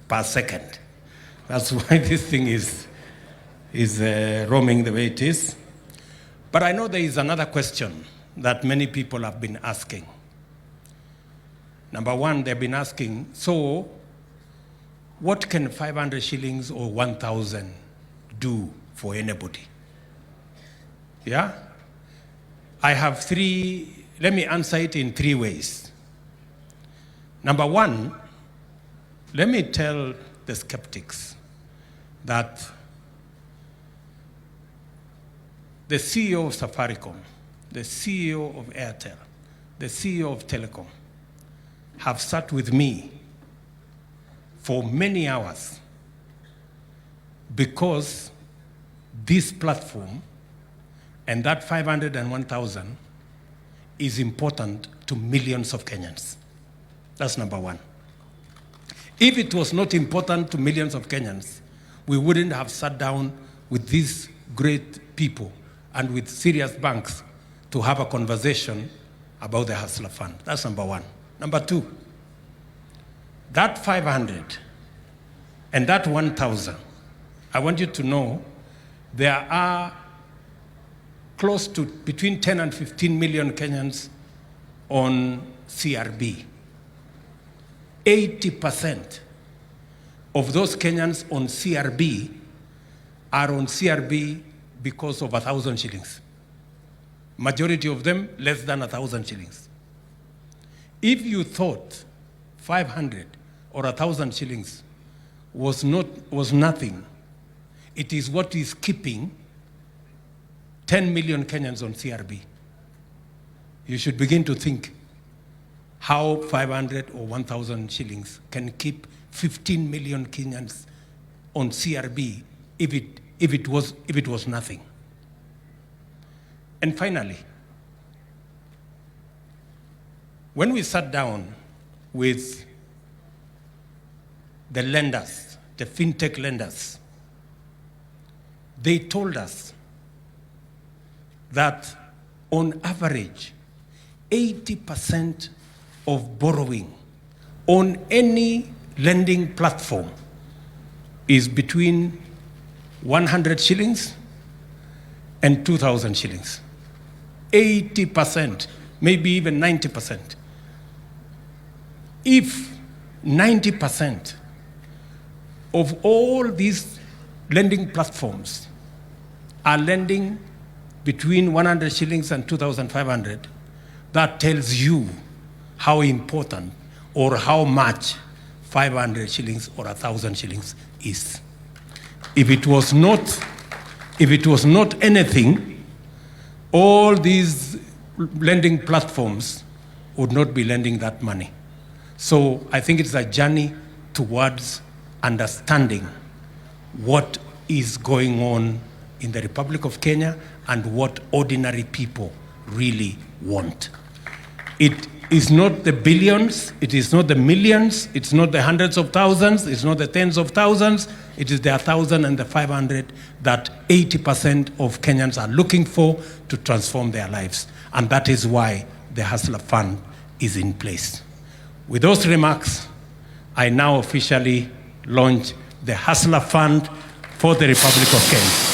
per second. That's why this thing is roaming the way it is. But I know there is another question that many people have been asking. Number one, they've been asking, so what can 500 shillings or 1,000 do for anybody? Yeah? I have three, let me answer it in three ways. Number one, let me tell the skeptics that the CEO of Safaricom, the CEO of Airtel, the CEO of Telecom have sat with me for many hours because this platform and that 500 and 1,000 is important to millions of Kenyans. That's number one. If it was not important to millions of Kenyans, we wouldn't have sat down with these great people and with serious banks to have a conversation about the Hustler Fund. That's number one. Number two, that 500 and that 1,000, I want you to know there are close to between 10 and 15 million Kenyans on CRB. 80% of those Kenyans on CRB are on CRB because of 1,000 shillings. Majority of them less than 1,000 shillings. If you thought 500 or 1,000 shillings was nothing, it is what is keeping 10 million Kenyans on CRB. You should begin to think how 500 or 1,000 shillings can keep 15 million Kenyans on CRB if it was nothing. And finally, when we sat down with the lenders, the fintech lenders, they told us that on average, 80% of borrowing on any lending platform is between 100 shillings and 2,000 shillings. 80%, maybe even 90%. If 90% of all these lending platforms are lending between 100 shillings and 2,500, that tells you how important or how much 500 shillings or 1,000 shillings is. If it was not anything, all these lending platforms would not be lending that money. So I think it's a journey towards understanding what is going on in the Republic of Kenya and what ordinary people really want. It is not the billions, it is not the millions, it's not the hundreds of thousands, it's not the tens of thousands, it is the 1,000 and the 500 that 80% of Kenyans are looking for to transform their lives. And that is why the Hustler Fund is in place. With those remarks, I now officially launch the Hustler Fund for the Republic of Kenya.